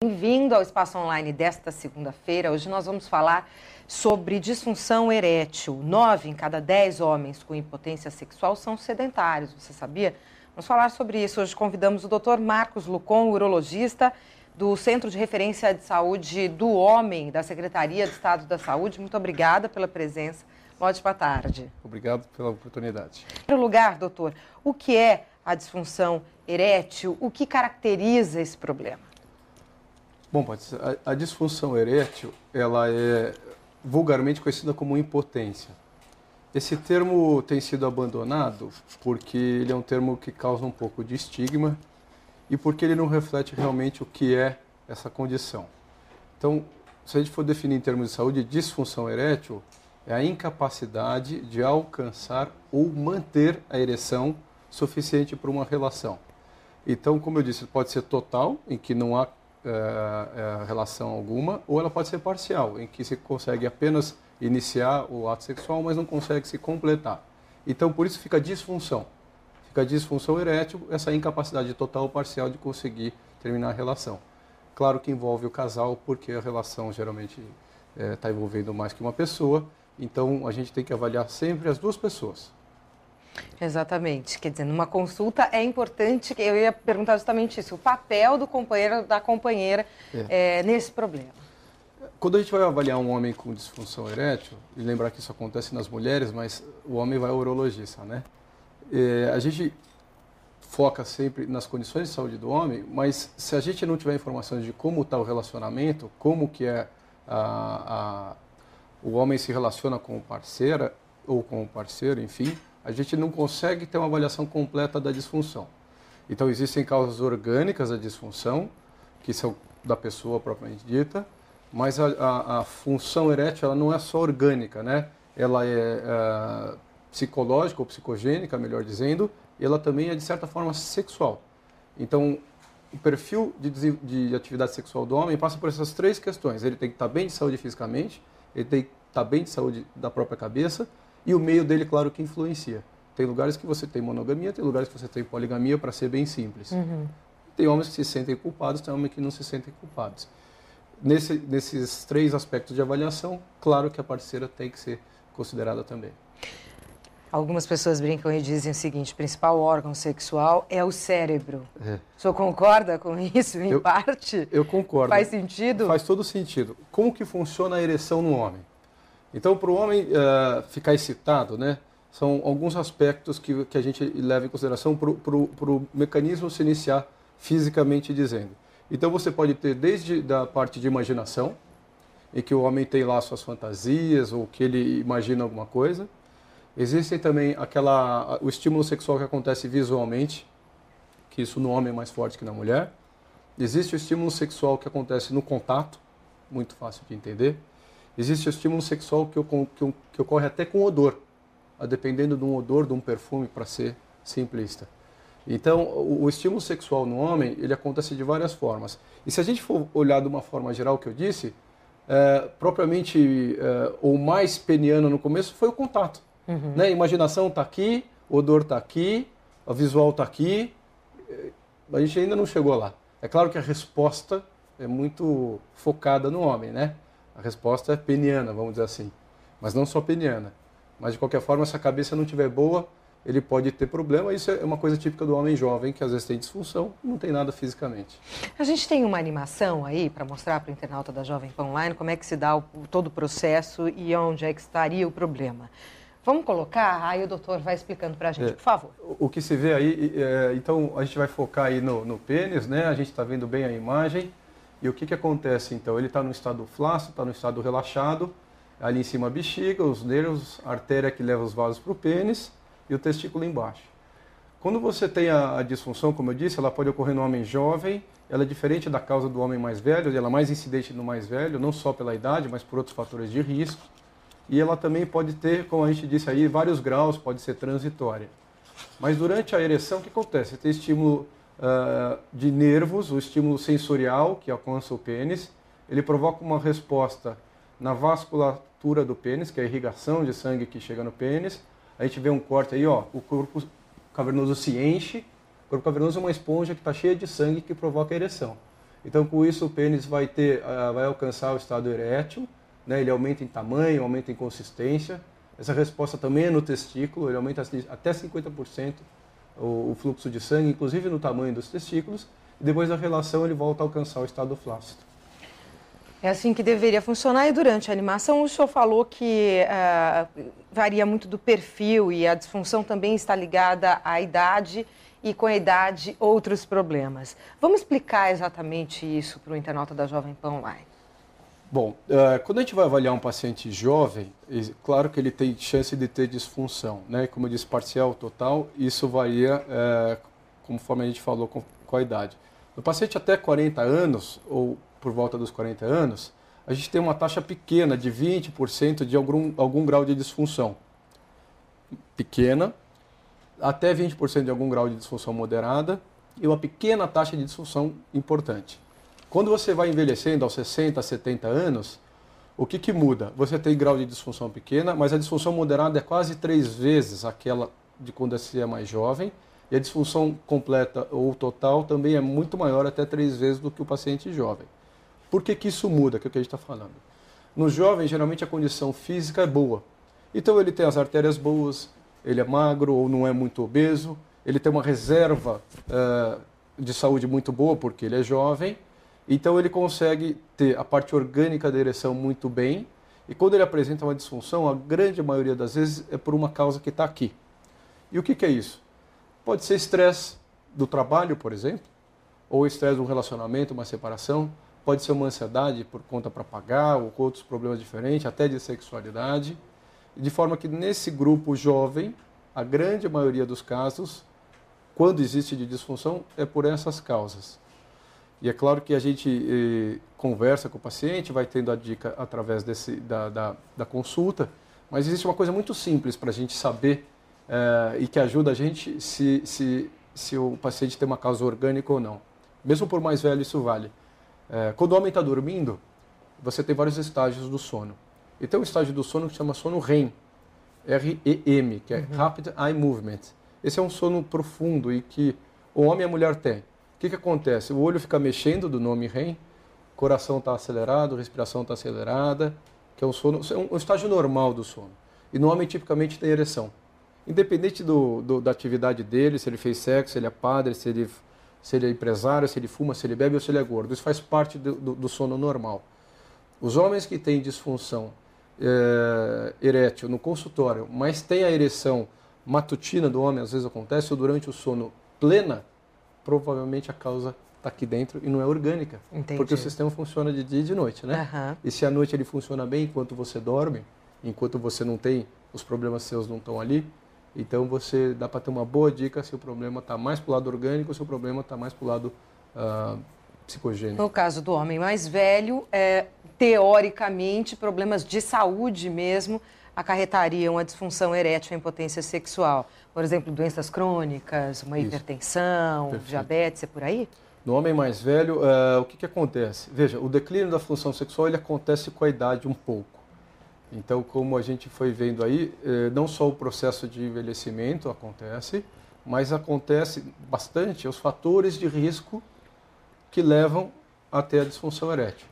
bem-vindo ao Espaço Online desta segunda-feira. Hoje nós vamos falar sobre disfunção erétil. 9 em cada 10 homens com impotência sexual são sedentários, você sabia? Vamos falar sobre isso. Hoje convidamos o Dr. Marcos Lucon, urologista do Centro de Referência de Saúde do Homem, da Secretaria de Estado da Saúde. Muito obrigada pela presença. Boa tarde. Obrigado pela oportunidade. Em primeiro lugar, doutor, o que é a disfunção erétil? O que caracteriza esse problema? Bom, Patrícia, a disfunção erétil, ela é vulgarmente conhecida como impotência. Esse termo tem sido abandonado porque ele é um termo que causa um pouco de estigma e porque ele não reflete realmente o que é essa condição. Então, se a gente for definir em termos de saúde, disfunção erétil é a incapacidade de alcançar ou manter a ereção suficiente para uma relação. Então, como eu disse, pode ser total, em que não há relação alguma, ou ela pode ser parcial, em que se consegue apenas iniciar o ato sexual, mas não consegue se completar. Então, por isso fica disfunção. Fica disfunção erétil, essa incapacidade total ou parcial de conseguir terminar a relação. Claro que envolve o casal, porque a relação geralmente está envolvendo mais que uma pessoa, então a gente tem que avaliar sempre as duas pessoas. Exatamente. Quer dizer, numa consulta é importante, eu ia perguntar justamente isso, o papel do companheiro, da companheira nesse problema. Quando a gente vai avaliar um homem com disfunção erétil, e lembrar que isso acontece nas mulheres, mas o homem vai ao urologista, né? A gente foca sempre nas condições de saúde do homem, mas se a gente não tiver informações de como está o relacionamento, como que o homem se relaciona com a parceira ou com o parceiro, enfim, a gente não consegue ter uma avaliação completa da disfunção. Então, existem causas orgânicas da disfunção, que são da pessoa propriamente dita, mas a função erétil ela não é só orgânica, né? Ela é psicológica ou psicogênica, melhor dizendo, e ela também é, de certa forma, sexual. Então, o perfil de atividade sexual do homem passa por essas três questões. Ele tem que estar bem de saúde fisicamente, ele tem que estar bem de saúde da própria cabeça, e o meio dele, claro, que influencia. Tem lugares que você tem monogamia, tem lugares que você tem poligamia, para ser bem simples. Uhum. Tem homens que se sentem culpados, tem homens que não se sentem culpados. Nesses três aspectos de avaliação, claro que a parceira tem que ser considerada também. Algumas pessoas brincam e dizem o seguinte, o principal órgão sexual é o cérebro. O senhor concorda com isso, em parte? Eu concordo. Faz sentido? Faz todo sentido. Como que funciona a ereção no homem? Então, para o homem ficar excitado, né, são alguns aspectos que a gente leva em consideração para o mecanismo se iniciar fisicamente dizendo. Então, você pode ter desde da parte de imaginação, em que o homem tem lá suas fantasias ou que ele imagina alguma coisa. Existem também o estímulo sexual que acontece visualmente, que isso no homem é mais forte que na mulher. Existe o estímulo sexual que acontece no contato, muito fácil de entender. Existe o estímulo sexual que ocorre até com odor, dependendo de um odor, de um perfume, para ser simplista. Então, o estímulo sexual no homem, ele acontece de várias formas. E se a gente for olhar de uma forma geral que eu disse, propriamente, ou mais peniano no começo, foi o contato. Uhum. Né? A imaginação está aqui, o odor está aqui, o visual está aqui, a gente ainda não chegou lá. É claro que a resposta é muito focada no homem, né? A resposta é peniana, vamos dizer assim. Mas não só peniana. Mas, de qualquer forma, se a cabeça não estiver boa, ele pode ter problema. Isso é uma coisa típica do homem jovem, que às vezes tem disfunção e não tem nada fisicamente. A gente tem uma animação aí para mostrar para o internauta da Jovem Pan Online como é que se dá todo o processo e onde é que estaria o problema. Vamos colocar, aí o doutor vai explicando para a gente, por favor. O que se vê aí, então a gente vai focar aí no pênis, né? A gente está vendo bem a imagem. E o que acontece então? Ele está no estado flácido, está no estado relaxado, ali em cima a bexiga, os nervos, a artéria que leva os vasos para o pênis e o testículo embaixo. Quando você tem a disfunção, como eu disse, ela pode ocorrer no homem jovem, ela é diferente da causa do homem mais velho, ela é mais incidente no mais velho, não só pela idade, mas por outros fatores de risco. E ela também pode ter, como a gente disse aí, vários graus, pode ser transitória. Mas durante a ereção, o que acontece? Você tem estímulo de nervos, o estímulo sensorial que alcança o pênis, ele provoca uma resposta na vasculatura do pênis, que é a irrigação de sangue que chega no pênis. A gente vê um corte aí, ó, o corpo cavernoso se enche, o corpo cavernoso é uma esponja que está cheia de sangue que provoca a ereção. Então, com isso, o pênis vai alcançar o estado erétil, né? Ele aumenta em tamanho, aumenta em consistência. Essa resposta também é no testículo, ele aumenta até 50% o fluxo de sangue, inclusive no tamanho dos testículos. E depois da relação, ele volta a alcançar o estado flácido. É assim que deveria funcionar. E durante a animação, o senhor falou que varia muito do perfil e a disfunção também está ligada à idade e, com a idade, outros problemas. Vamos explicar exatamente isso para o internauta da Jovem Pan Online. Bom, quando a gente vai avaliar um paciente jovem, claro que ele tem chance de ter disfunção, né? Como eu disse, parcial, total, isso varia, conforme a gente falou, com a idade. No paciente até 40 anos, ou por volta dos 40 anos, a gente tem uma taxa pequena de 20% de algum grau de disfunção. Pequena, até 20% de algum grau de disfunção moderada e uma pequena taxa de disfunção importante. Quando você vai envelhecendo aos 60, 70 anos, o que muda? Você tem grau de disfunção pequena, mas a disfunção moderada é quase 3 vezes aquela de quando você é mais jovem, e a disfunção completa ou total também é muito maior, até 3 vezes do que o paciente jovem. Por que isso muda, que é o que a gente está falando? No jovem, geralmente a condição física é boa. Então ele tem as artérias boas, ele é magro ou não é muito obeso, ele tem uma reserva de saúde muito boa porque ele é jovem. Então ele consegue ter a parte orgânica da ereção muito bem, e quando ele apresenta uma disfunção, a grande maioria das vezes é por uma causa que está aqui. E o que é isso? Pode ser estresse do trabalho, por exemplo, ou estresse de um relacionamento, uma separação, pode ser uma ansiedade por conta para pagar, ou com outros problemas diferentes, até de sexualidade, de forma que nesse grupo jovem, a grande maioria dos casos, quando existe de disfunção, é por essas causas. E é claro que a gente conversa com o paciente, vai tendo a dica através da consulta, mas existe uma coisa muito simples para a gente saber e que ajuda a gente se o paciente tem uma causa orgânica ou não. Mesmo por mais velho, isso vale. Quando o homem está dormindo, você tem vários estágios do sono. E tem um estágio do sono que chama sono REM, R-E-M, que é Rapid Eye Movement. Esse é um sono profundo e que o homem e a mulher têm. O que acontece? O olho fica mexendo, do nome REM, o coração está acelerado, a respiração está acelerada, que é um sono, é um estágio normal do sono. E no homem, tipicamente, tem ereção. Independente da atividade dele, se ele fez sexo, se ele é padre, se ele é empresário, se ele fuma, se ele bebe ou se ele é gordo. Isso faz parte do sono normal. Os homens que têm disfunção erétil no consultório, mas tem a ereção matutina do homem, às vezes acontece, ou durante o sono plena, provavelmente a causa está aqui dentro e não é orgânica. Entendi. Porque o sistema funciona de dia e de noite, né? E se à noite ele funciona bem enquanto você dorme, enquanto você não tem, os problemas seus não estão ali, então você dá para ter uma boa dica se o problema está mais para o lado orgânico ou se o problema está mais para o lado psicogênico. No caso do homem mais velho, teoricamente, problemas de saúde mesmo acarretariam a disfunção erétil e a impotência sexual. Por exemplo, doenças crônicas, uma hipertensão, diabetes, é por aí? No homem mais velho, o que acontece? Veja, o declínio da função sexual ele acontece com a idade um pouco. Então, como a gente foi vendo aí, não só o processo de envelhecimento acontece, mas acontece bastante os fatores de risco que levam até a disfunção erétil.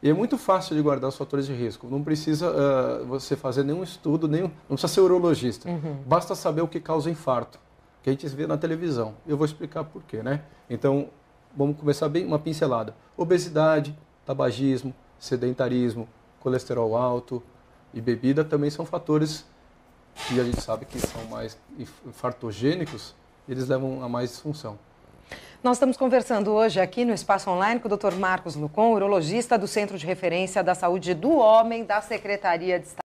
E é muito fácil de guardar os fatores de risco. Não precisa você fazer nenhum estudo, não precisa ser urologista. Basta saber o que causa infarto, que a gente vê na televisão. Eu vou explicar por quê, né? Então, vamos começar bem uma pincelada. Obesidade, tabagismo, sedentarismo, colesterol alto e bebida também são fatores que a gente sabe que são mais infartogênicos, eles levam a mais disfunção. Nós estamos conversando hoje aqui no Espaço Online com o Dr. Marcos Lucon, urologista do Centro de Referência da Saúde do Homem da Secretaria de Estado.